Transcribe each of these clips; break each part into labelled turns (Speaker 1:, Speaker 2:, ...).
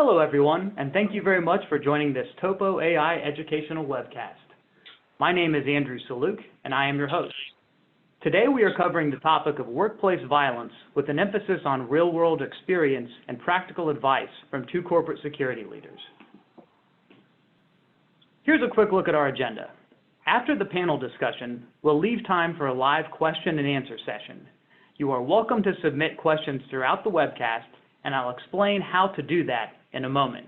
Speaker 1: Hello, everyone, and thank you very much for joining this Topo AI educational webcast. My name is Andrew Saluk, and I am your host. Today, we are covering the topic of workplace violence with an emphasis on real-world experience and practical advice from two corporate security leaders. Here's a quick look at our agenda. After the panel discussion, we'll leave time for a live question and answer session. You are welcome to submit questions throughout the webcast, and I'll explain how to do that in a moment.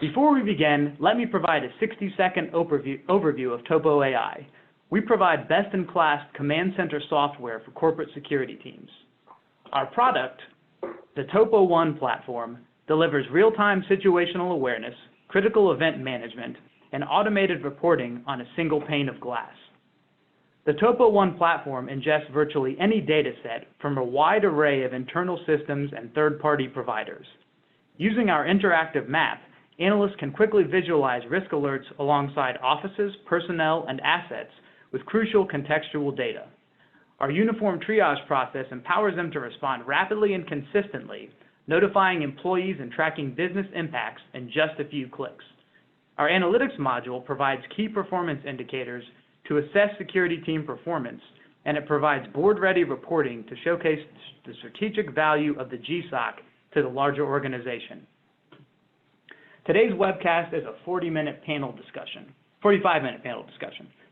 Speaker 1: Before we begin, let me provide a 60-second overview of Topo AI. We provide best-in-class command center software for corporate security teams. Our product, the Topo One platform, delivers real-time situational awareness, critical event management, and automated reporting on a single pane of glass. The Topo One platform ingests virtually any data set from a wide array of internal systems and third-party providers. Using our interactive map, analysts can quickly visualize risk alerts alongside offices, personnel, and assets with crucial contextual data. Our uniform triage process empowers them to respond rapidly and consistently, notifying employees and tracking business impacts in just a few clicks. Our analytics module provides key performance indicators to assess security team performance, and it provides board-ready reporting to showcase the strategic value of the GSOC to the larger organization. Today's webcast is a 45-minute panel discussion.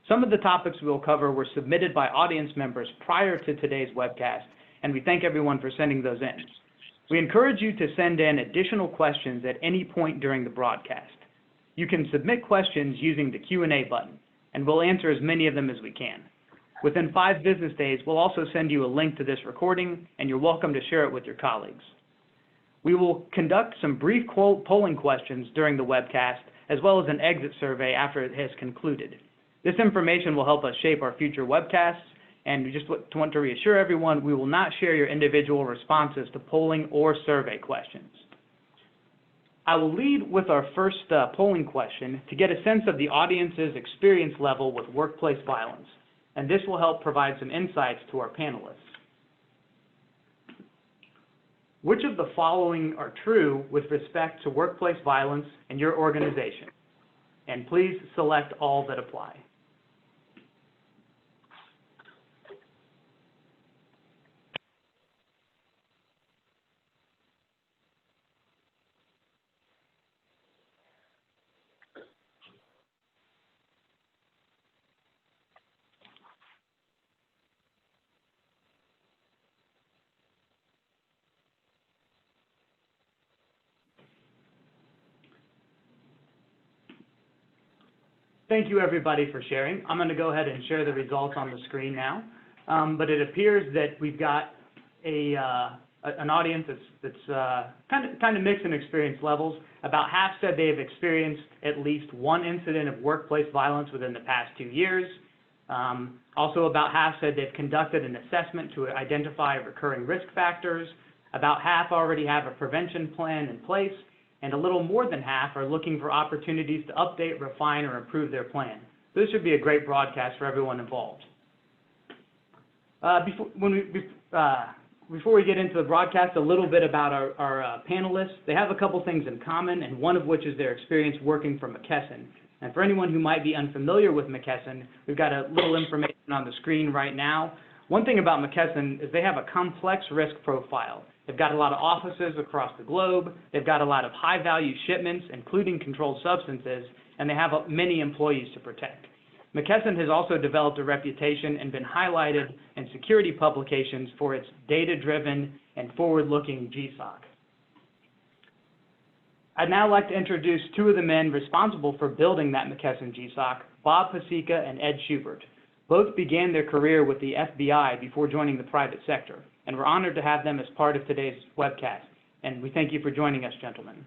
Speaker 1: Some of the topics we will cover were submitted by audience members prior to today's webcast, and we thank everyone for sending those in. We encourage you to send in additional questions at any point during the broadcast. You can submit questions using the Q&A button, and we'll answer as many of them as we can. Within 5 business days, we'll also send you a link to this recording, and you're welcome to share it with your colleagues. We will conduct some brief polling questions during the webcast, as well as an exit survey after it has concluded. This information will help us shape our future webcasts, and we just want to reassure everyone, we will not share your individual responses to polling or survey questions. I will lead with our first polling question to get a sense of the audience's experience level with workplace violence, and this will help provide some insights to our panelists. Which of the following are true with respect to workplace violence in your organization? And please select all that apply. Thank you, everybody, for sharing. I'm going to go ahead and share the results on the screen now. But it appears that we've got an audience that's kind of mixed in experience levels. About half said they have experienced at least one incident of workplace violence within the past 2 years. Also, about half said they've conducted an assessment to identify recurring risk factors. About half already have a prevention plan in place, and a little more than half are looking for opportunities to update, refine, or improve their plan. This should be a great broadcast for everyone involved. Before we get into the broadcast, a little bit about our panelists. They have a couple things in common, and one of which is their experience working for McKesson. And for anyone who might be unfamiliar with McKesson, we've got a little information on the screen right now. One thing about McKesson is they have a complex risk profile. They've got a lot of offices across the globe. They've got a lot of high-value shipments, including controlled substances, and they have many employees to protect. McKesson has also developed a reputation and been highlighted in security publications for its data-driven and forward-looking GSOC. I'd now like to introduce two of the men responsible for building that McKesson GSOC, Bob Pocica and Ed Schubert. Both began their career with the FBI before joining the private sector, and we're honored to have them as part of today's webcast. And we thank you for joining us, gentlemen.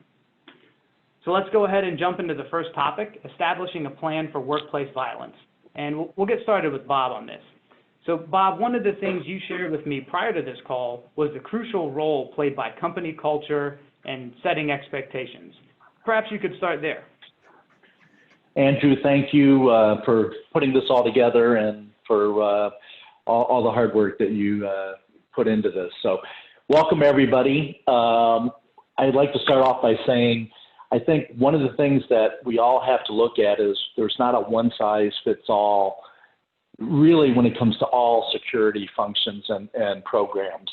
Speaker 1: So let's go ahead and jump into the first topic, establishing a plan for workplace violence. And we'll get started with Bob on this. So Bob, one of the things you shared with me prior to this call was the crucial role played by company culture and setting expectations. Perhaps you could start there.
Speaker 2: Andrew, thank you for putting this all together and for all the hard work that you put into this. So welcome, everybody. I'd like to start off by saying, I think one of the things that we all have to look at is there's not a one-size-fits-all really when it comes to all security functions and programs.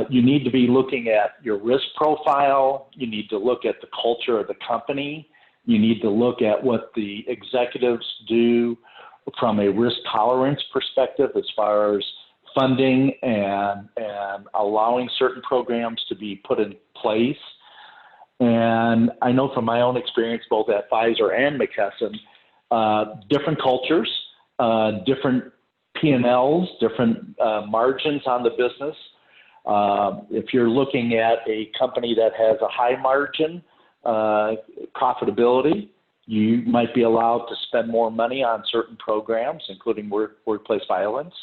Speaker 2: You need to be looking at your risk profile. You need to look at the culture of the company. You need to look at what the executives do from a risk tolerance perspective as far as funding and allowing certain programs to be put in place. And I know from my own experience, both at Pfizer and McKesson, different cultures, different P&Ls, different margins on the business. If you're looking at a company that has a high margin profitability, you might be allowed to spend more money on certain programs, including workplace violence.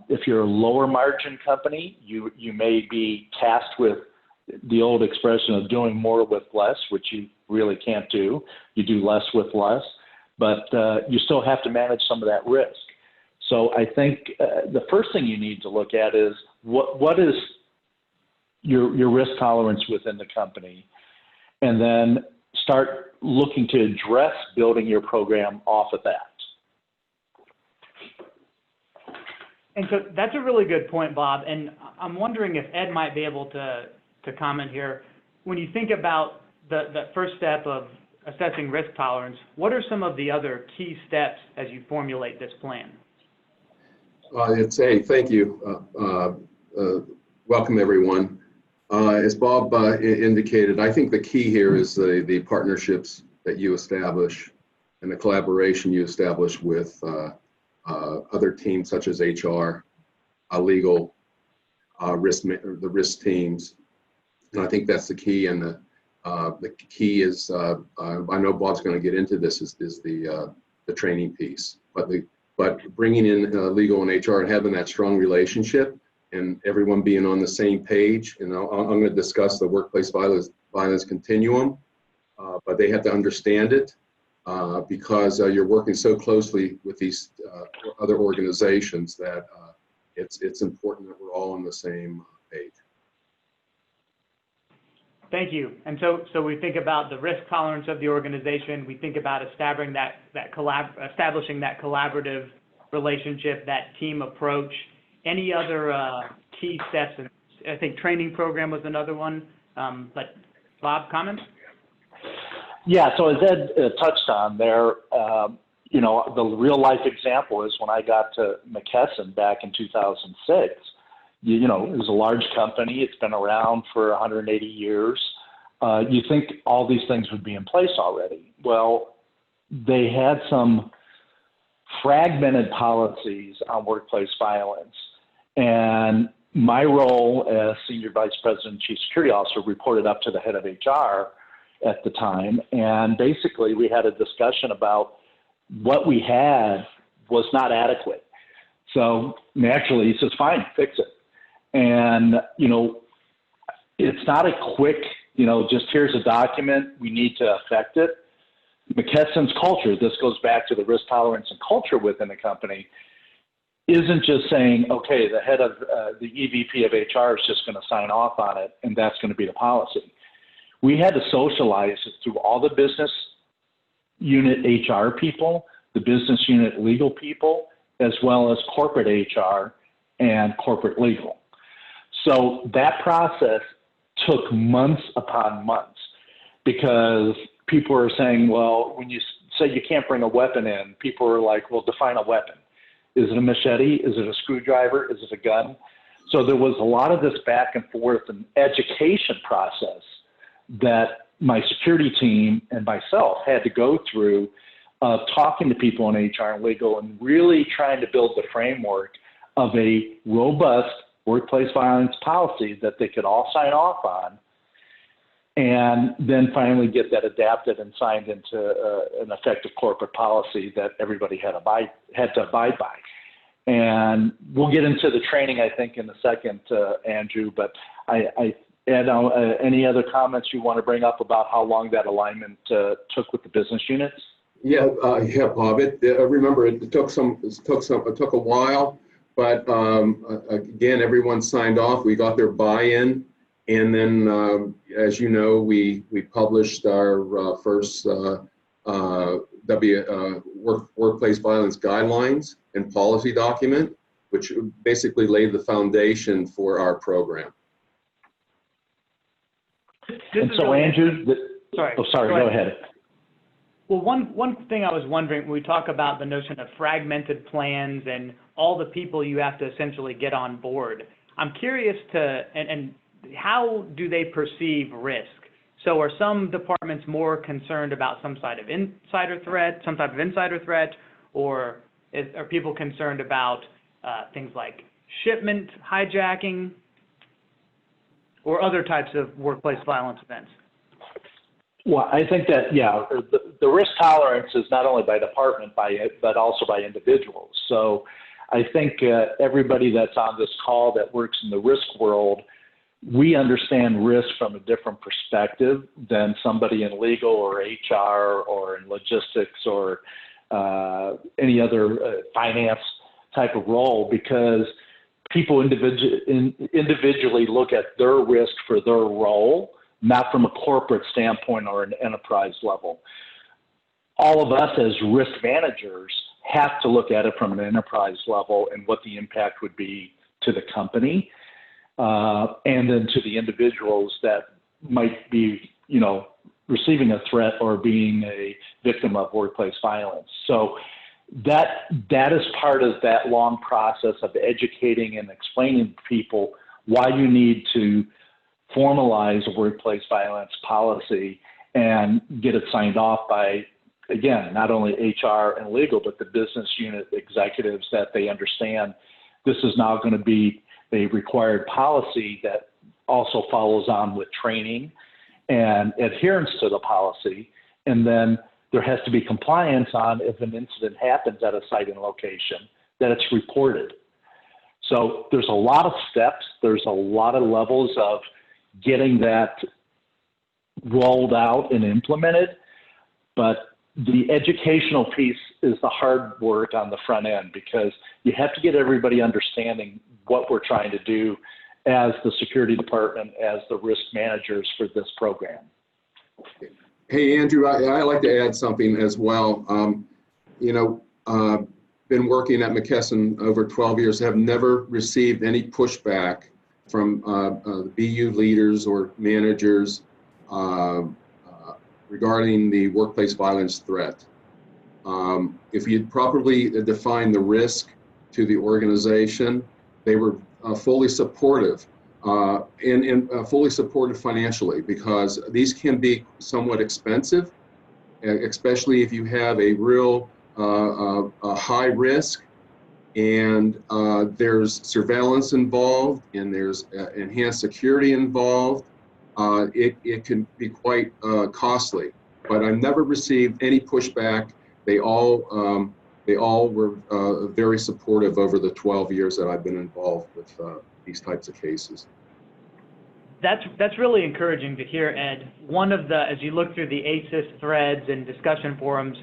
Speaker 2: If you're a lower margin company, you may be tasked with the old expression of doing more with less, which you really can't do. You do less with less, but you still have to manage some of that risk. So I think the first thing you need to look at is what is your risk tolerance within the company, and then start looking to address building your program off of that.
Speaker 1: And so that's a really good point, Bob. And I'm wondering if Ed might be able to comment here. When you think about the first step of assessing risk tolerance, what are some of the other key steps as you formulate this plan?
Speaker 3: Thank you. Welcome, everyone. As Bob indicated, I think the key here is the partnerships that you establish and the collaboration you establish with other teams such as HR, legal, the risk teams. And I think that's the key. And the key is, I know Bob's going to get into this, is the training piece. But bringing in legal and HR and having that strong relationship and everyone being on the same page. And I'm going to discuss the workplace violence continuum, but they have to understand it because you're working so closely with these other organizations that it's important that we're all on the same page.
Speaker 1: Thank you. And so we think about the risk tolerance of the organization. We think about establishing that collaborative relationship, that team approach. Any other key steps? And I think training program was another one. But Bob, comments?
Speaker 2: Yeah. So as Ed touched on there, the real life example is when I got to McKesson back in 2006. It was a large company. It's been around for 180 years. You think all these things would be in place already. Well, they had some fragmented policies on workplace violence. And my role as Senior Vice President and Chief Security Officer reported up to the head of HR at the time. And basically, we had a discussion about what we had was not adequate. So naturally, he says, fine, fix it. And, it's not a quick, just here's a document, we need to affect it. McKesson's culture, this goes back to the risk tolerance and culture within the company, isn't just saying, okay, the head of the EVP of HR is just going to sign off on it, and that's going to be the policy. We had to socialize it through all the business unit HR people, the business unit legal people, as well as corporate HR and corporate legal. So that process took months upon months because people are saying, well, when you say you can't bring a weapon in, people are like, well, define a weapon. Is it a machete? Is it a screwdriver? Is it a gun? So there was a lot of this back and forth and education process that my security team and myself had to go through talking to people in HR and legal and really trying to build the framework of a robust workplace violence policy that they could all sign off on, and then finally get that adapted and signed into an effective corporate policy that everybody had to abide by. And we'll get into the training, I think, in a second, Andrew, but Ed, any other comments you want to bring up about how long that alignment took with the business units?
Speaker 3: Yeah, Bob. Remember, it took a while. But again, everyone signed off. We got their buy-in, And then, as you know, we published our first workplace violence guidelines and policy document, which basically laid the foundation for our program.
Speaker 2: And so, Andrew, go ahead.
Speaker 1: Well, one thing I was wondering, when we talk about the notion of fragmented plans and all the people you have to essentially get on board, I'm curious and how do they perceive risk? So are some departments more concerned about some type of insider threat, or are people concerned about things like shipment hijacking or other types of workplace violence events?
Speaker 2: Well, I think that, yeah, the risk tolerance is not only by department, but also by individuals. So I think everybody that's on this call that works in the risk world, we understand risk from a different perspective than somebody in legal or HR or in logistics or any other finance type of role, because people individually look at their risk for their role, not from a corporate standpoint or an enterprise level. All of us as risk managers have to look at it from an enterprise level and what the impact would be to the company, and then to the individuals that might be, receiving a threat or being a victim of workplace violence. So that is part of that long process of educating and explaining to people why you need to formalize a workplace violence policy and get it signed off by, again, not only HR and legal, but the business unit executives, that they understand this is now going to be a required policy that also follows on with training and adherence to the policy. And then there has to be compliance on, if an incident happens at a site and location, that it's reported. So there's a lot of steps. There's a lot of levels of getting that rolled out and implemented, but the educational piece is the hard work on the front end, because you have to get everybody understanding what we're trying to do as the security department, as the risk managers for this program.
Speaker 3: Hey, Andrew, I'd like to add something as well. Been working at McKesson over 12 years, have never received any pushback from BU leaders or managers regarding the workplace violence threat. If you properly define the risk to the organization, they were fully supportive and fully supported financially, because these can be somewhat expensive, especially if you have a real high risk, and there's surveillance involved, and there's enhanced security involved. It can be quite costly, but I've never received any pushback. They all were very supportive over the 12 years that I've been involved with these types of cases.
Speaker 1: That's really encouraging to hear, Ed. One of the, as you look through the ACES threads and discussion forums,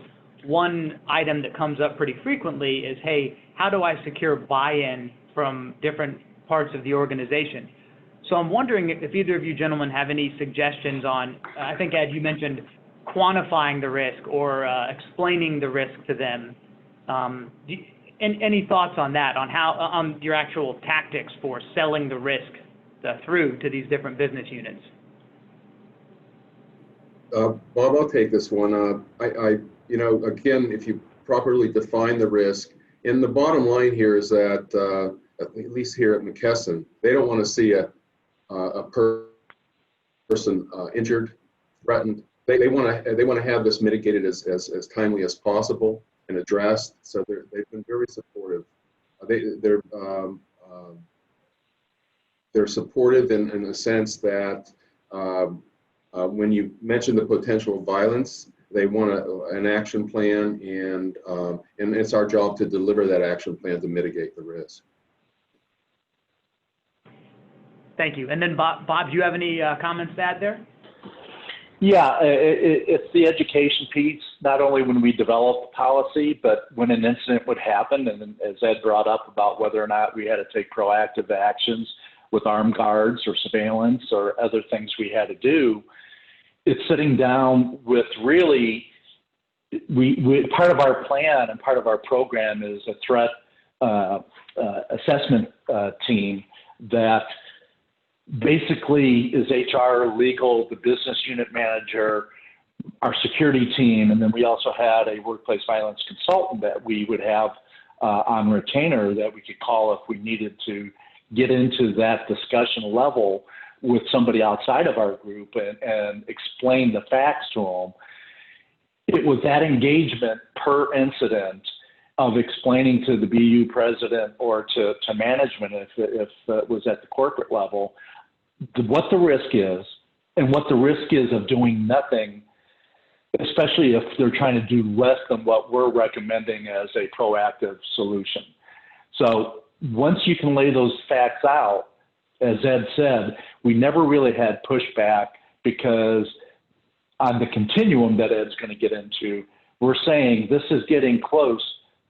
Speaker 1: one item that comes up pretty frequently is, hey, how do I secure buy-in from different parts of the organization? So I'm wondering if either of you gentlemen have any suggestions on, I think, Ed, you mentioned quantifying the risk or explaining the risk to them. Any thoughts on that, on your actual tactics for selling the risk through to these different business units?
Speaker 3: Bob, I'll take this one. Again, if you properly define the risk, and the bottom line here is that, at least here at McKesson, they don't want to see a person injured, threatened. They want to have this mitigated as timely as possible and addressed. So they've been very supportive. They're supportive in the sense that when you mention the potential of violence, they want an action plan, and it's our job to deliver that action plan to mitigate the risk.
Speaker 1: Thank you. And then Bob, do you have any comments to add there?
Speaker 2: Yeah, it's the education piece, not only when we develop the policy, but when an incident would happen, and as Ed brought up about whether or not we had to take proactive actions, with armed guards or surveillance or other things we had to do. It's sitting down with really, we part of our plan and part of our program is a threat assessment team that basically is HR, legal, the business unit manager, our security team, and then we also had a workplace violence consultant that we would have on retainer that we could call if we needed to get into that discussion level with somebody outside of our group and explain the facts to them. It was that engagement per incident of explaining to the BU president or to management if it was at the corporate level what the risk is and what the risk is of doing nothing, especially if they're trying to do less than what we're recommending as a proactive solution. So once you can lay those facts out, as Ed said, we never really had pushback because on the continuum that Ed's going to get into, we're saying this is getting close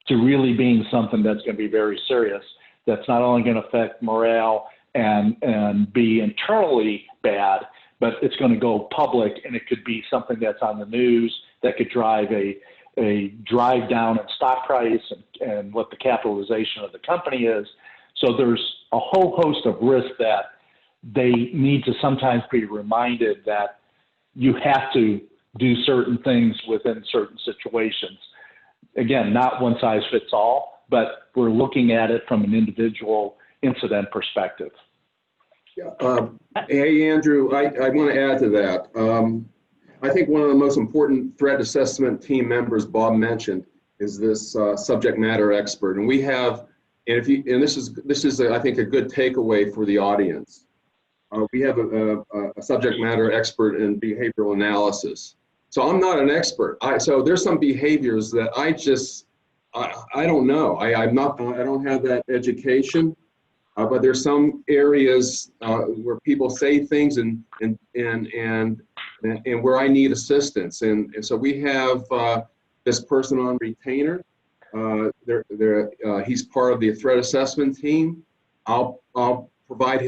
Speaker 2: to really being something that's going to be very serious. That's not only going to affect morale and be internally bad, but it's going to go public, and it could be something that's on the news that could drive a drive down in stock price and what the capitalization of the company is. So there's a whole host of risks that they need to sometimes be reminded that you have to do certain things within certain situations. Again, not one size fits all, but we're looking at it from an individual incident perspective.
Speaker 3: Yeah. Hey, Andrew, I want to add to that. I think one of the most important threat assessment team members Bob mentioned is this subject matter expert, and we have, and this is I think a good takeaway for the audience. We have a subject matter expert in behavioral analysis. So I'm not an expert. So there's some behaviors that I don't know. I don't have that education. But there's some areas where people say things and where I need assistance, and so we have this person on retainer. He's part of the threat assessment team. I'll provide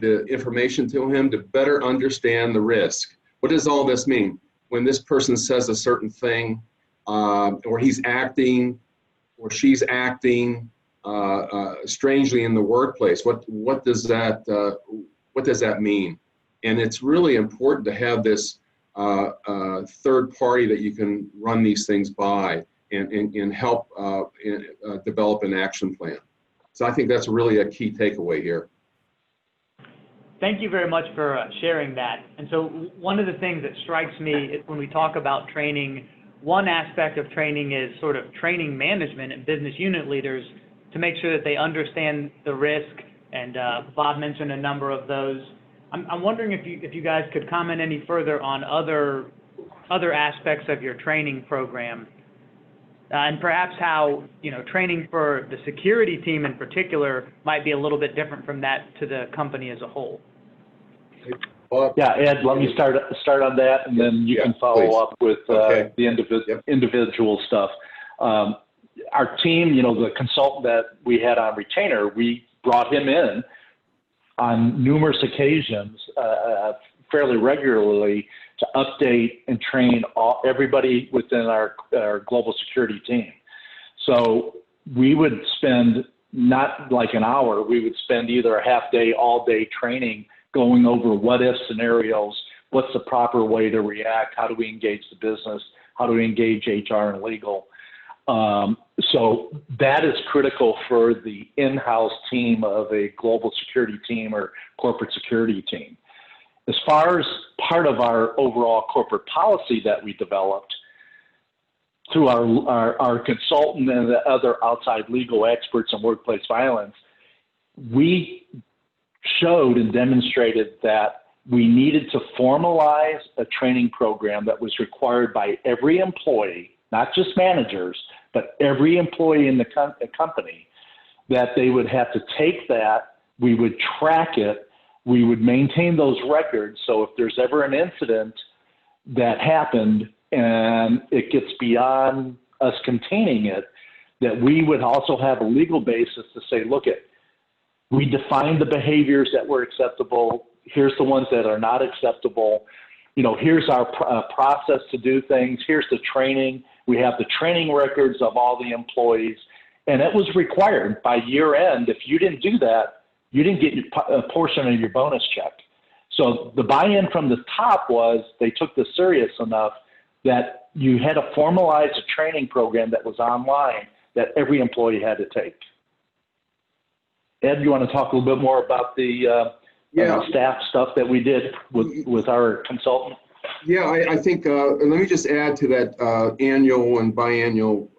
Speaker 3: the information to him to better understand the risk. What does all this mean? When this person says a certain thing, or he's acting, or she's acting strangely in the workplace, what does that mean? And it's really important to have this third party that you can run these things by and help develop an action plan. So I think that's really a key takeaway here.
Speaker 1: Thank you very much for sharing that. And so one of the things that strikes me when we talk about training, one aspect of training is sort of training management and business unit leaders to make sure that they understand the risk, and Bob mentioned a number of those. I'm wondering if you guys could comment any further on other aspects of your training program, and perhaps how training for the security team in particular might be a little bit different from that to the company as a whole.
Speaker 2: Yeah, Ed, let me start on that, and then you can follow up with the individual stuff. Our team, the consultant that we had on retainer, we brought him in on numerous occasions, fairly regularly, to update and train everybody within our global security team. So we would spend not like an hour, we would spend either a half day, all day training, going over what if scenarios, what's the proper way to react, how do we engage the business, how do we engage HR and legal. So that is critical for the in-house team of a global security team or corporate security team. As far as part of our overall corporate policy that we developed through our consultant and the other outside legal experts on workplace violence, we showed and demonstrated that we needed to formalize a training program that was required by every employee, not just managers, but every employee in the company, that they would have to take that, we would track it, we would maintain those records, so if there's ever an incident that happened and it gets beyond us containing it, that we would also have a legal basis to say, look, We defined the behaviors that were acceptable. Here's the ones that are not acceptable. Here's our process to do things. Here's the training. We have the training records of all the employees. And it was required by year end. If you didn't do that, you didn't get a portion of your bonus check. So the buy-in from the top was they took this serious enough that you had to formalize a training program that was online that every employee had to take. Ed, you want to talk a little bit more about the staff stuff that we did with our consultant?
Speaker 3: Yeah, I think, let me just add to that annual and biannual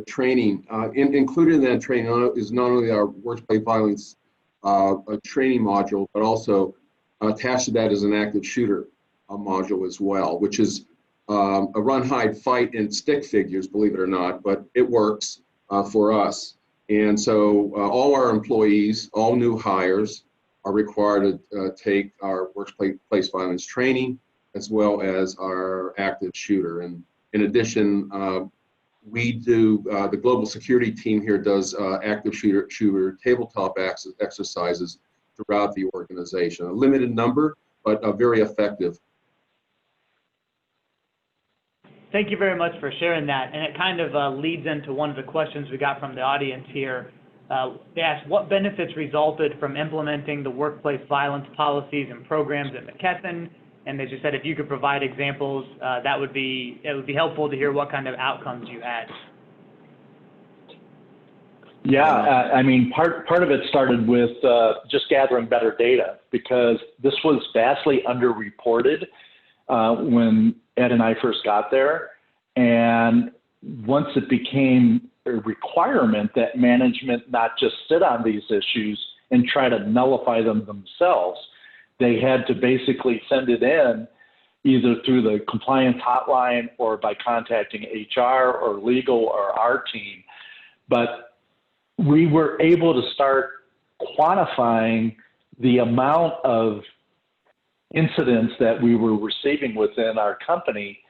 Speaker 3: training. Included in that training is not only our workplace violence training module, but also attached to that is an active shooter module as well, which is a run, hide, fight, and stick figures, believe it or not, but it works for us. And so all our employees, all new hires, are required to take our workplace violence training as well as our active shooter. And in addition, we do, the global security team here does active shooter tabletop exercises throughout the organization. A limited number, but very effective.
Speaker 1: Thank you very much for sharing that. And it kind of leads into one of the questions we got from the audience here. They asked, what benefits resulted from implementing the workplace violence policies and programs at McKesson? And they just said if you could provide examples, it would be helpful to hear what kind of outcomes you had.
Speaker 2: Yeah, I mean, part of it started with just gathering better data, because this was vastly underreported when Ed and I first got there. And once it became a requirement that management not just sit on these issues and try to nullify them themselves, they had to basically send it in either through the compliance hotline or by contacting HR or legal or our team. But we were able to start quantifying the amount of incidents that we were receiving within our company,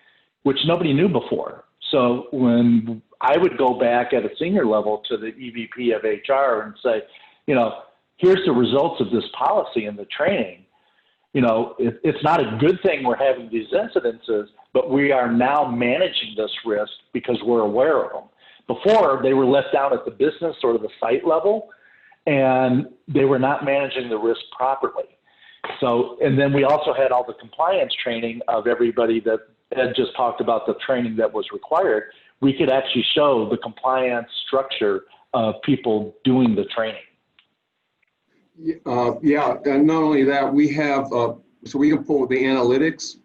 Speaker 2: which nobody knew before. So when I would go back at a senior level to the EVP of HR and say, here's the results of this policy and the training, it's not a good thing we're having these incidences, but we are now managing this risk because we're aware of them. Before, they were left down at the business or the site level, and they were not managing the risk properly. So, and then we also had all the compliance training of everybody that Ed just talked about, the training that was required. We could actually show the compliance structure of people doing the training.
Speaker 3: And not only that, we have, so we can pull the analytics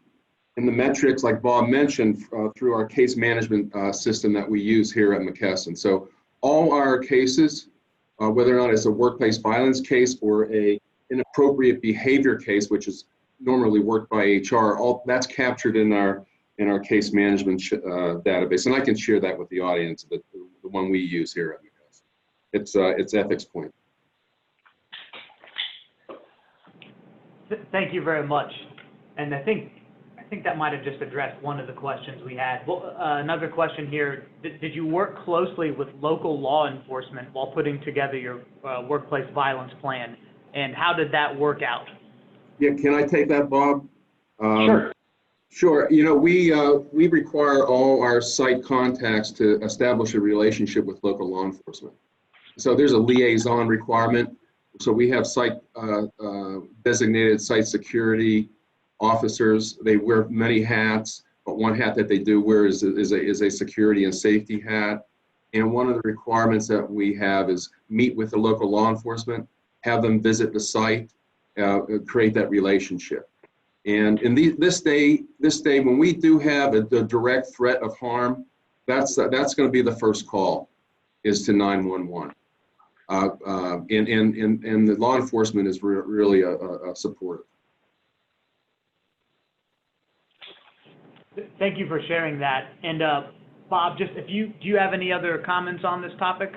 Speaker 3: and the metrics, like Bob mentioned, through our case management system that we use here at McKesson. So all our cases, whether or not it's a workplace violence case or a inappropriate behavior case, which is normally worked by HR, all that's captured in our case management database. And I can share that with the audience, the one we use here at McKesson. It's Ethics Point.
Speaker 1: Thank you very much. And I think that might have just addressed one of the questions we had. Well, another question here, did you work closely with local law enforcement while putting together your workplace violence plan? And how did that work out?
Speaker 3: Yeah, can I take that, Bob?
Speaker 2: Sure.
Speaker 3: Sure. We require all our site contacts to establish a relationship with local law enforcement. So there's a liaison requirement. So we have site designated site security officers. They wear many hats, but one hat that they do wear is a security and safety hat. And one of the requirements that we have is meet with the local law enforcement, have them visit the site, create that relationship. And in this day, when we do have a direct threat of harm, that's going to be the first call, is to 911. And the law enforcement is really supportive.
Speaker 1: Thank you for sharing that. And Bob, do you have any other comments on this topic?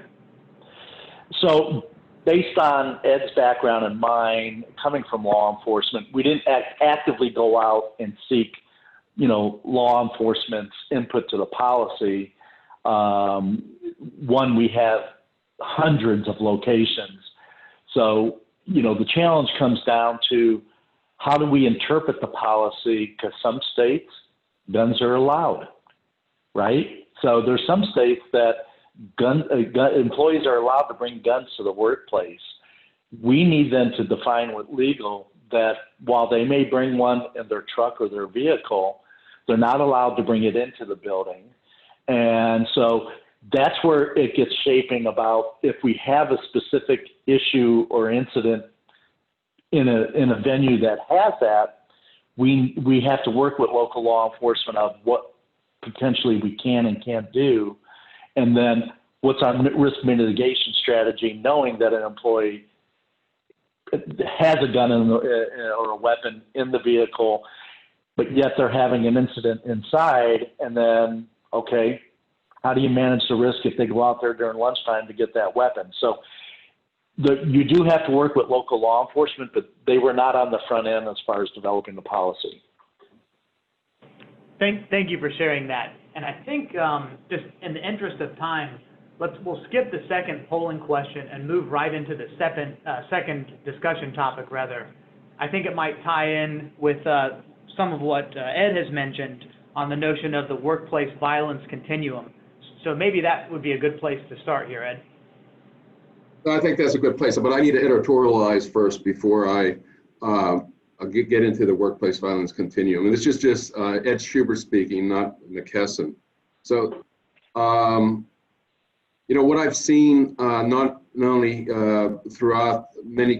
Speaker 2: So based on Ed's background and mine, coming from law enforcement, we didn't actively go out and seek, law enforcement's input to the policy. We have hundreds of locations. So, the challenge comes down to how do we interpret the policy, because some states, guns are allowed, right? So there's some states that gun employees are allowed to bring guns to the workplace. We need them to define with legal that while they may bring one in their truck or their vehicle, they're not allowed to bring it into the building. And so that's where it gets shaping about if we have a specific issue or incident in a venue that has that, we have to work with local law enforcement of what potentially we can and can't do. And then what's our risk mitigation strategy, knowing that an employee has a gun or a weapon in the vehicle, but yet they're having an incident inside. And then, okay, how do you manage the risk if they go out there during lunchtime to get that weapon? So you do have to work with local law enforcement, but they were not on the front end as far as developing the policy.
Speaker 1: Thank you for sharing that. And I think just in the interest of time, we'll skip the second polling question and move right into the second discussion topic, rather. I think it might tie in with some of what Ed has mentioned on the notion of the workplace violence continuum. So maybe that would be a good place to start here, Ed.
Speaker 3: I think that's a good place, but I need to editorialize first before I get into the workplace violence continuum. And this is just Ed Schubert speaking, not McKesson. So, what I've seen not only throughout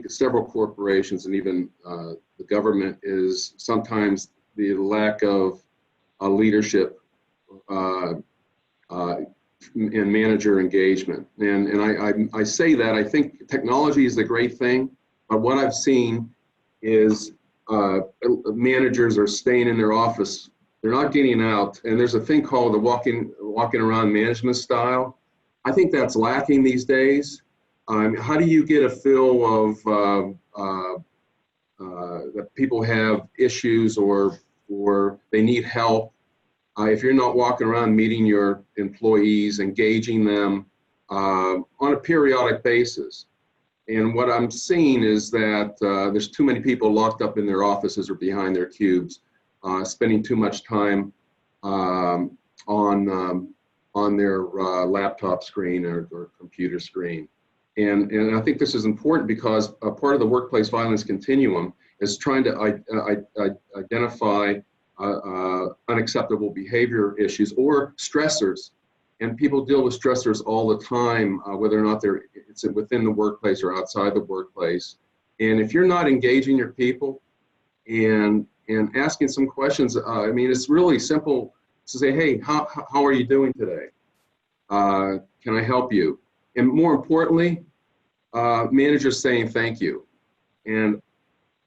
Speaker 3: several corporations and even the government is sometimes the lack of leadership and manager engagement. And I say that I think technology is a great thing, but what I've seen is managers are staying in their office. They're not getting out. And there's a thing called the walking around management style. I think that's lacking these days. How do you get a feel of that people have issues or they need help? If you're not walking around meeting your employees, engaging them on a periodic basis. And what I'm seeing is that there's too many people locked up in their offices or behind their cubes, spending too much time on their laptop screen or computer screen. And I think this is important because a part of the workplace violence continuum is trying to identify unacceptable behavior issues or stressors. And people deal with stressors all the time, whether or not it's within the workplace or outside the workplace. And if you're not engaging your people and asking some questions, it's really simple to say, hey, how are you doing today? Can I help you? And more importantly, managers saying thank you. And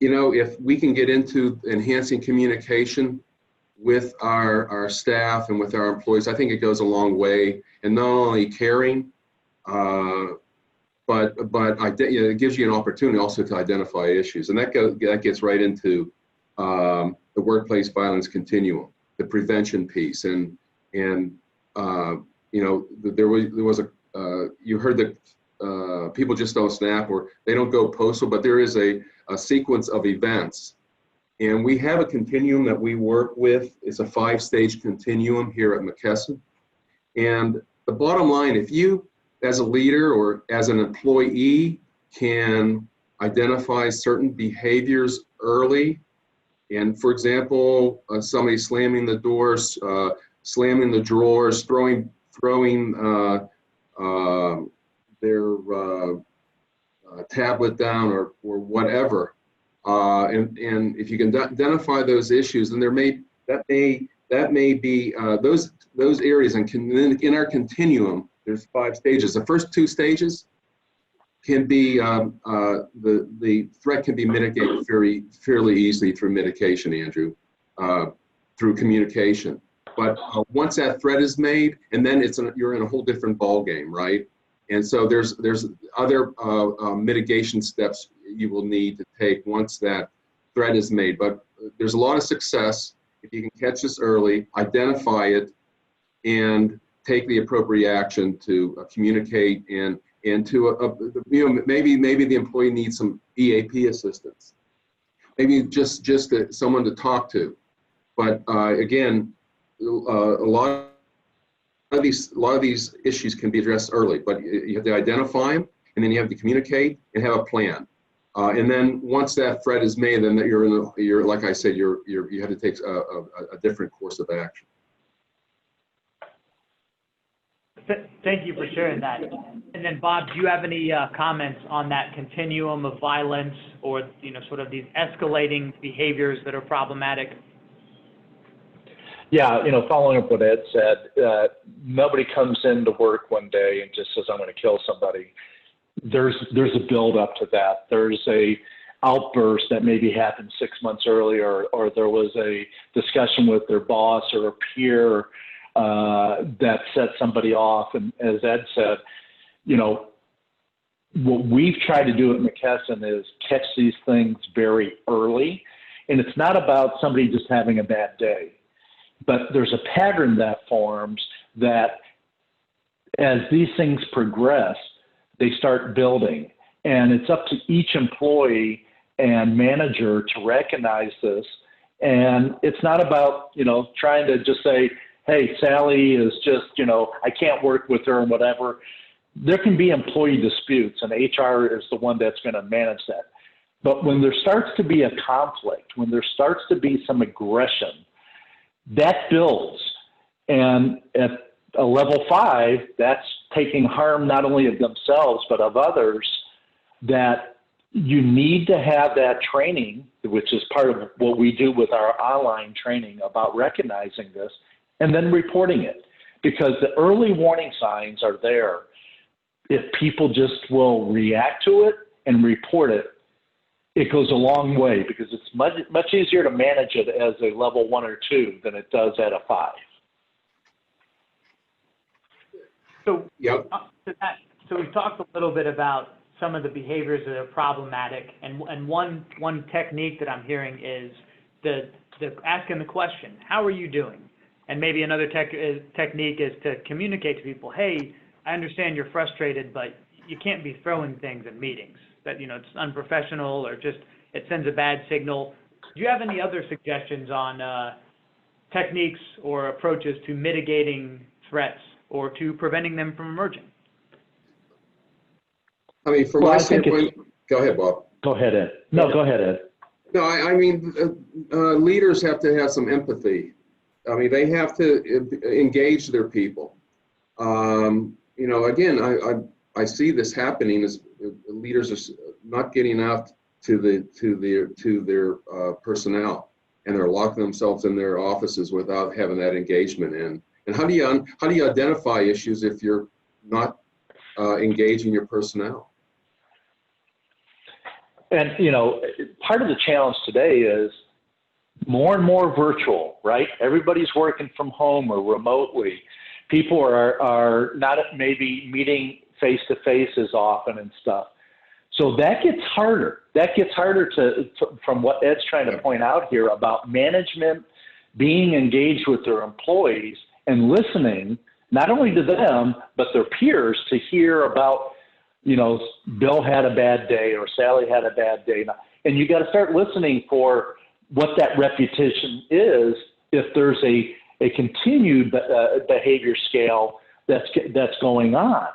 Speaker 3: if we can get into enhancing communication with our staff and with our employees, I think it goes a long way. And not only caring, but it gives you an opportunity also to identify issues. And that gets right into the workplace violence continuum, the prevention piece. And there was you heard that people just don't snap or they don't go postal, but there is a sequence of events. And we have a continuum that we work with. It's a 5-stage continuum here at McKesson. And the bottom line, if you, as a leader or as an employee, can identify certain behaviors early, and for example, somebody slamming the doors, slamming the drawers, throwing their tablet down or whatever. And if you can identify those issues, then that may be those areas. And in our continuum, there's 5 stages. The first 2 stages can be the threat can be mitigated fairly easily through medication, Andrew, through communication. But once that threat is made, and then you're in a whole different ball game, right? And so there's other mitigation steps you will need to take once that threat is made. But there's a lot of success if you can catch this early, identify it, and take the appropriate action to communicate and and maybe the employee needs some EAP assistance, maybe just someone to talk to. But again, a lot of these issues can be addressed early, but you have to identify them, and then you have to communicate and have a plan. And then once that threat is made, then you're like I said, you have to take a different course of action.
Speaker 1: Thank you for sharing that. And then Bob, do you have any comments on that continuum of violence, or sort of these escalating behaviors that are problematic?
Speaker 2: Yeah, following up what Ed said, nobody comes into work one day and just says, I'm going to kill somebody. There's a build up to that. There's a outburst that maybe happened 6 months earlier, or there was a discussion with their boss or a peer that set somebody off. And as Ed said, what we've tried to do at McKesson is catch these things very early. And it's not about somebody just having a bad day, but there's a pattern that forms that as these things progress, they start building. And it's up to each employee and manager to recognize this. And it's not about, trying to just say, hey, Sally is just, I can't work with her and whatever. There can be employee disputes, and HR is the one that's going to manage that. But when there starts to be a conflict, when there starts to be some aggression, that builds. And at a level 5, that's taking harm not only of themselves, but of others, that you need to have that training, which is part of what we do with our online training about recognizing this, and then reporting it. Because the early warning signs are there. If people just will react to it and report it, it goes a long way, because it's much easier to manage it as a level 1 or 2 than it does at a 5.
Speaker 1: So,
Speaker 3: yep.
Speaker 1: So we've talked a little bit about some of the behaviors that are problematic, and one technique that I'm hearing is the asking the question, how are you doing? And maybe another technique is to communicate to people, hey, I understand you're frustrated, but you can't be throwing things in meetings. That, it's unprofessional, or just it sends a bad signal. Do you have any other suggestions on techniques or approaches to mitigating threats or to preventing them from emerging?
Speaker 3: I mean, from my standpoint, go ahead, Bob.
Speaker 2: Go ahead, Ed. No, go ahead, Ed.
Speaker 3: No, I mean, leaders have to have some empathy. I mean, they have to engage their people. Again, I see this happening as leaders are not getting out to their personnel, and they're locking themselves in their offices without having that engagement in. And how do you identify issues if you're not engaging your personnel?
Speaker 2: And part of the challenge today is more and more virtual, right? Everybody's working from home or remotely. People are not maybe meeting face-to-face as often and stuff. So that gets harder. That gets harder from what Ed's trying to point out here about management being engaged with their employees and listening, not only to them, but their peers, to hear about, Bill had a bad day or Sally had a bad day. And you got to start listening for what that reputation is if there's a continued behavior scale that's going on.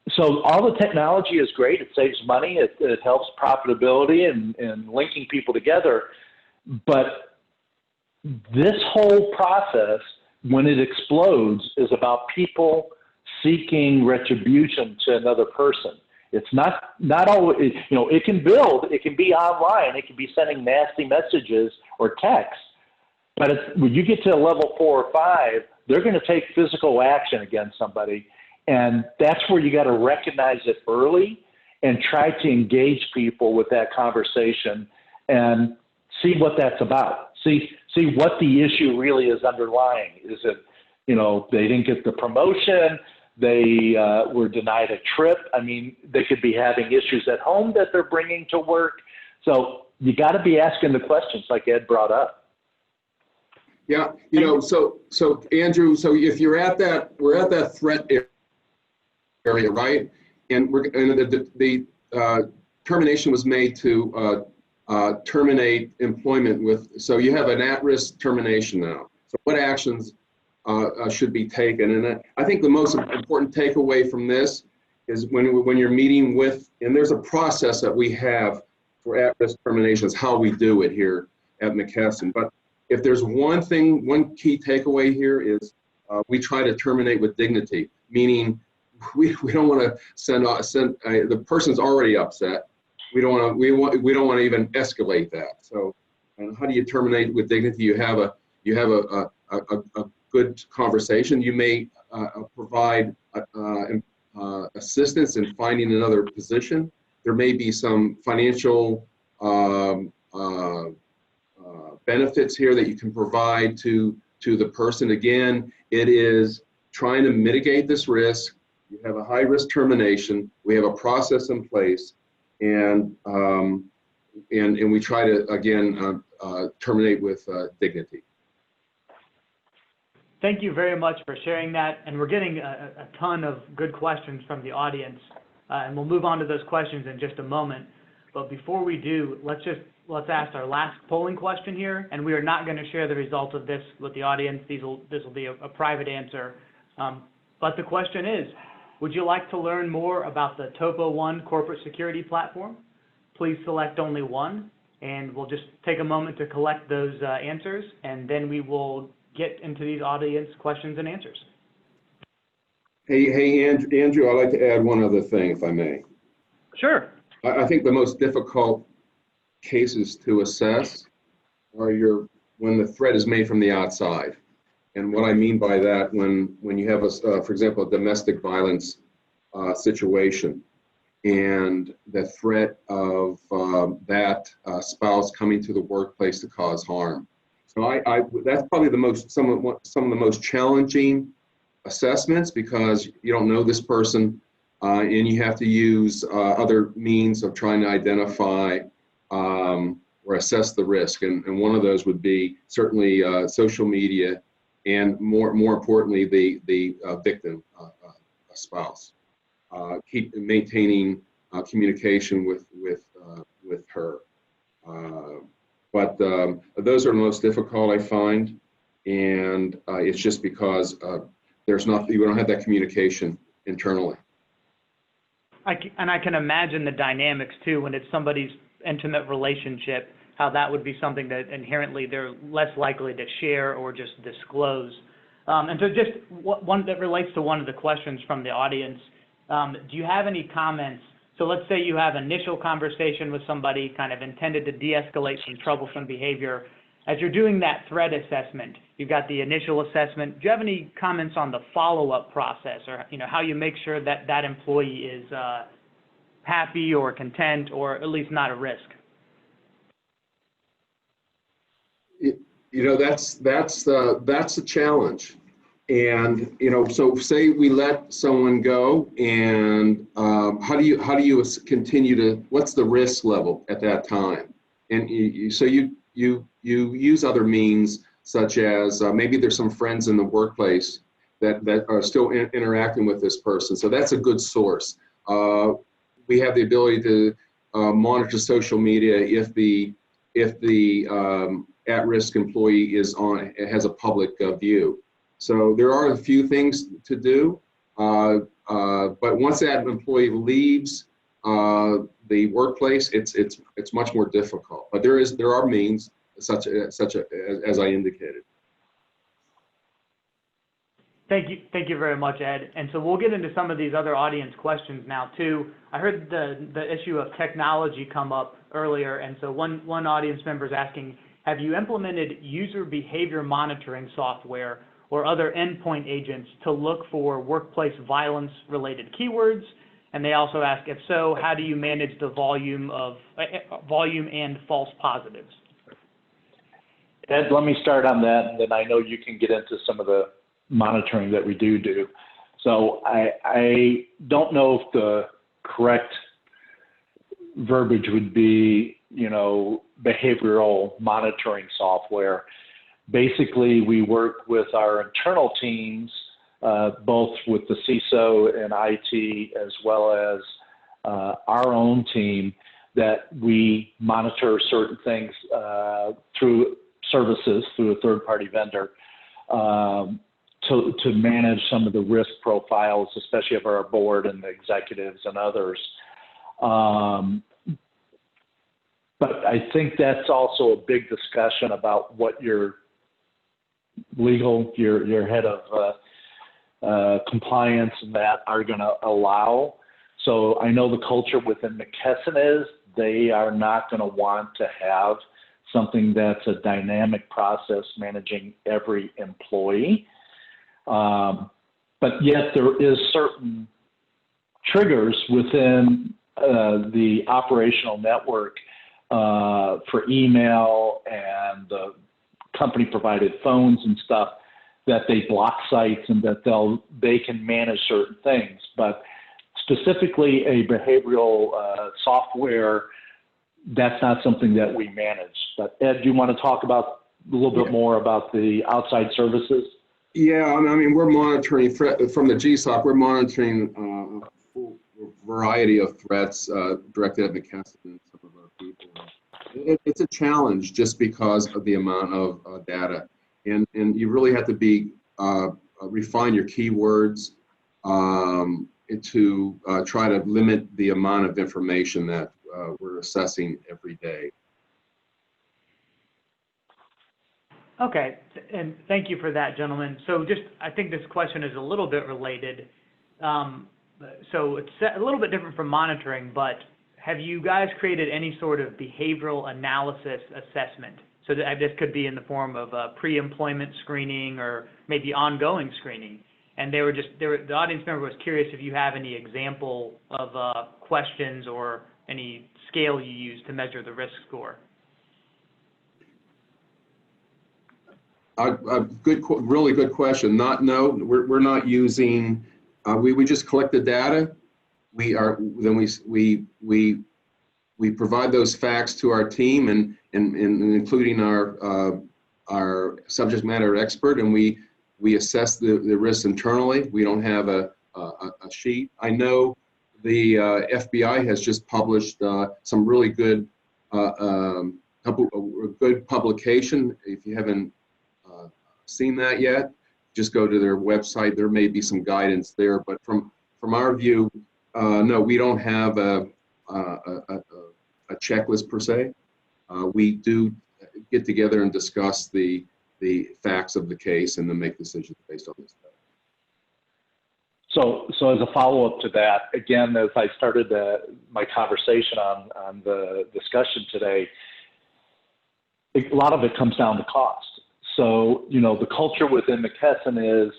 Speaker 2: So all the technology is great. It saves money. It helps profitability and linking people together. But this whole process, when it explodes, is about people seeking retribution to another person. It's not always, it can build, it can be online, it can be sending nasty messages or texts. But when you get to a level 4 or 5, they're going to take physical action against somebody. And that's where you got to recognize it early and try to engage people with that conversation and see what that's about. See what the issue really is underlying. Is it, they didn't get the promotion, they were denied a trip. I mean, they could be having issues at home that they're bringing to work. So you got to be asking the questions like Ed brought up.
Speaker 3: Yeah, so Andrew, so if we're at that threat area, right? And the termination was made to terminate employment with, so you have an at-risk termination now. So what actions should be taken? And I think the most important takeaway from this is when you're meeting with, and there's a process that we have for at-risk terminations, how we do it here at McKesson. But if there's one key takeaway here is we try to terminate with dignity, meaning we don't want to send the person's already upset. We don't want to even escalate that. So, and how do you terminate with dignity? You have a good conversation. You may provide assistance in finding another position. There may be some financial benefits here that you can provide to the person. Again, it is trying to mitigate this risk. You have a high-risk termination. We have a process in place, and we try to again terminate with dignity.
Speaker 1: Thank you very much for sharing that, and we're getting a ton of good questions from the audience, and we'll move on to those questions in just a moment. But before we do, let's ask our last polling question here, and we are not going to share the results of this with the audience. This will be a private answer. But the question is, would you like to learn more about the Topo One corporate security platform? Please select only one, and we'll just take a moment to collect those answers, and then we will get into these audience questions and answers.
Speaker 3: Hey, Andrew, I'd like to add one other thing, if I may.
Speaker 1: Sure.
Speaker 3: I think the most difficult cases to assess are when the threat is made from the outside. And what I mean by that, when you have, for example, a domestic violence situation, and the threat of that spouse coming to the workplace to cause harm. So that's probably some of the most challenging assessments, because you don't know this person, and you have to use other means of trying to identify or assess the risk. And one of those would be certainly social media, and more importantly, the victim, a spouse. Keep maintaining communication with her. But those are the most difficult, I find, and it's just because you don't have that communication internally.
Speaker 1: And I can imagine the dynamics too, when it's somebody's intimate relationship, how that would be something that inherently they're less likely to share or just disclose. And so just one that relates to one of the questions from the audience, do you have any comments? So let's say you have initial conversation with somebody kind of intended to de-escalate some troublesome behavior. As you're doing that threat assessment, you've got the initial assessment. Do you have any comments on the follow-up process, or how you make sure that that employee is happy or content, or at least not at risk?
Speaker 3: That's a challenge. And so say we let someone go, and how do you continue to? What's the risk level at that time? And so you use other means, such as maybe there's some friends in the workplace that are still interacting with this person. So that's a good source. We have the ability to monitor social media if the at-risk employee has a public view. So there are a few things to do, but once that employee leaves the workplace, it's much more difficult. But there are means such as I indicated.
Speaker 1: Thank you very much, Ed. And so we'll get into some of these other audience questions now too. I heard the issue of technology come up earlier, and so one audience member is asking, have you implemented user behavior monitoring software or other endpoint agents to look for workplace violence related keywords? And they also ask, if so, how do you manage the volume and false positives?
Speaker 2: Ed, let me start on that, and then I know you can get into some of the monitoring that we do. So I don't know if the correct verbiage would be, behavioral monitoring software. Basically, we work with our internal teams both with the CISO and IT as well as our own team, that we monitor certain things through services, through a third-party vendor, to manage some of the risk profiles, especially of our board and the executives and others. But I think that's also a big discussion about what your legal, your head of compliance and that are going to allow. So I know the culture within McKesson is they are not going to want to have something that's a dynamic process managing every employee. But yet there is certain triggers within the operational network for email and the company provided phones and stuff, that they block sites and that they can manage certain things. But specifically a behavioral software, that's not something that we manage. But Ed, do you want to talk about a little bit more about the outside services?
Speaker 3: Yeah, I mean, we're monitoring from the GSOC. We're monitoring a variety of threats directed at McKesson and some of our people. It's a challenge just because of the amount of data, and you really have to be refine your keywords to try to limit the amount of information that we're assessing every day.
Speaker 1: Okay, and thank you for that, gentlemen. So I think this question is a little bit related. So it's a little bit different from monitoring, but have you guys created any sort of behavioral analysis assessment? So this could be in the form of pre-employment screening or maybe ongoing screening. And the audience member was curious if you have any example of questions or any scale you use to measure the risk score.
Speaker 3: Really good question. No, we're not using. We just collect the data. We provide those facts to our team and including our subject matter expert, and we assess the risks internally. We don't have a sheet. I know the FBI has just published some really good publication. If you haven't seen that yet, just go to their website. There may be some guidance there, but from our view, no, we don't have a checklist per se. We do get together and discuss the facts of the case and then make decisions based on this.
Speaker 2: So as a follow-up to that, again, as I started my conversation on the discussion today, a lot of it comes down to cost. So, the culture within McKesson is,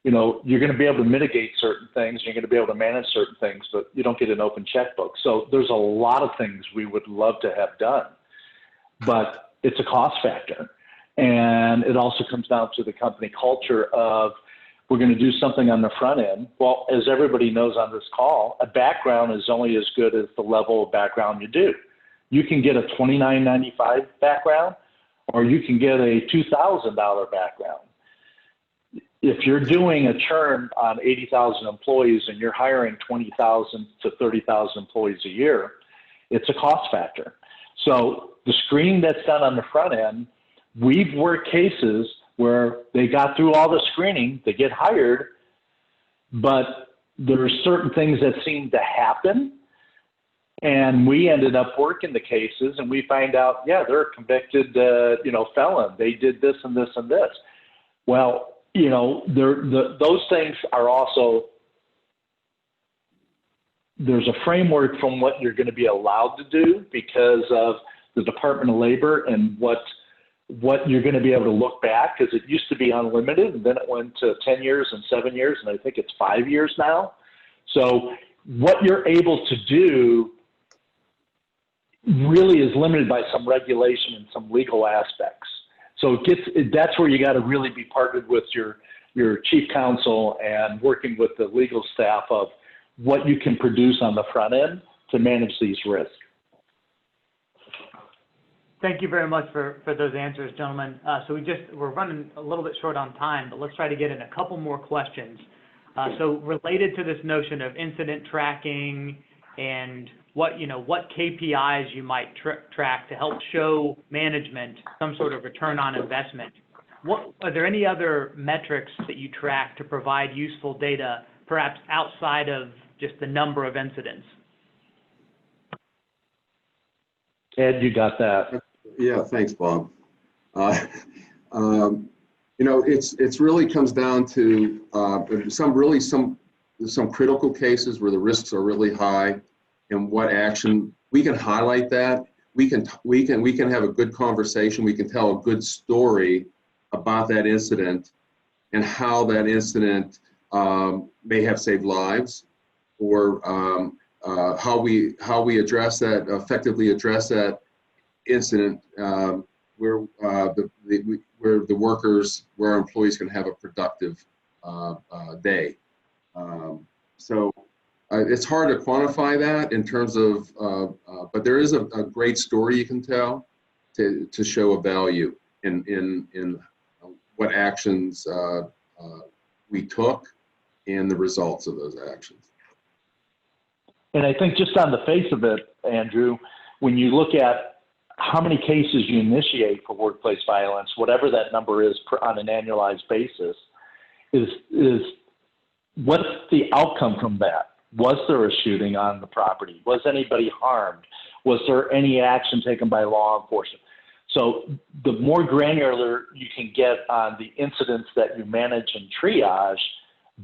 Speaker 2: you're going to be able to mitigate certain things, you're going to be able to manage certain things, but you don't get an open checkbook. So there's a lot of things we would love to have done, but it's a cost factor. And it also comes down to the company culture of, we're going to do something on the front end. Well, as everybody knows on this call, a background is only as good as the level of background you do. You can get a $29.95 background, or you can get a $2,000 background. If you're doing a churn on 80,000 employees and you're hiring 20,000 to 30,000 employees a year, it's a cost factor. So the screening that's done on the front end, we've worked cases where they got through all the screening, they get hired, but there are certain things that seem to happen. And we ended up working the cases and we find out, yeah, they're a convicted, felon. They did this and this and this. Well, those things are also, there's a framework from what you're going to be allowed to do because of the Department of Labor and what you're going to be able to look back, because it used to be unlimited and then it went to 10 years and 7 years and I think it's 5 years now. So what you're able to do really is limited by some regulation and some legal aspects. So that's where you got to really be partnered with your chief counsel and working with the legal staff of what you can produce on the front end to manage these risks.
Speaker 1: Thank you very much for those answers, gentlemen. So we're running a little bit short on time, but let's try to get in a couple more questions. So related to this notion of incident tracking and what KPIs you might track to help show management some sort of return on investment. Are there any other metrics that you track to provide useful data, perhaps outside of just the number of incidents?
Speaker 2: Ed, you got that.
Speaker 3: Yeah, thanks, Bob. It's really comes down to some critical cases where the risks are really high, and what action we can highlight that. We can have a good conversation. We can tell a good story about that incident and how that incident may have saved lives, or how we address that, effectively address that incident, where our employees can have a productive day. So it's hard to quantify that in terms of, but there is a great story you can tell to show a value in what actions we took and the results of those actions.
Speaker 2: And I think just on the face of it, Andrew, when you look at how many cases you initiate for workplace violence, whatever that number is on an annualized basis, is what's the outcome from that? Was there a shooting on the property? Was anybody harmed? Was there any action taken by law enforcement? So the more granular you can get on the incidents that you manage and triage,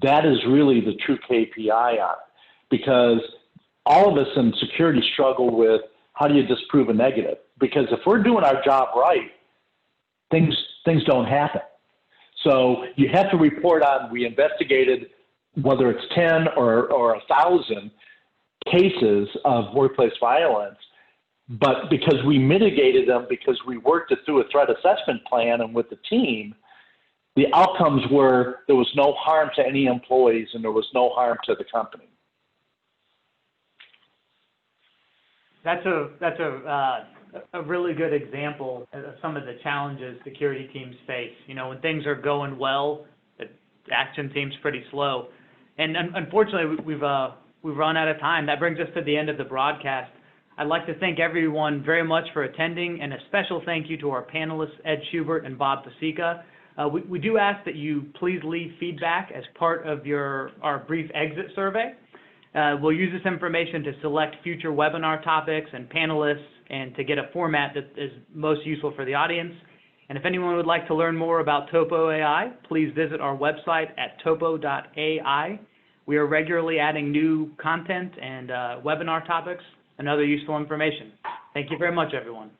Speaker 2: that is really the true KPI on it. Because all of us in security struggle with how do you disprove a negative? Because if we're doing our job right, things don't happen. So you have to report on, we investigated whether it's 10 or 1,000 cases of workplace violence, but because we mitigated them, because we worked it through a threat assessment plan and with the team, the outcomes were there was no harm to any employees and there was no harm to the company.
Speaker 1: That's a really good example of some of the challenges security teams face. When things are going well, the action seems pretty slow. And unfortunately, we've run out of time. That brings us to the end of the broadcast. I'd like to thank everyone very much for attending, and a special thank you to our panelists, Ed Schubert and Bob Pocica. We do ask that you please leave feedback as part of our brief exit survey. We'll use this information to select future webinar topics and panelists, and to get a format that is most useful for the audience. And if anyone would like to learn more about Topo AI, please visit our website at topo.ai. We are regularly adding new content and webinar topics and other useful information. Thank you very much, everyone.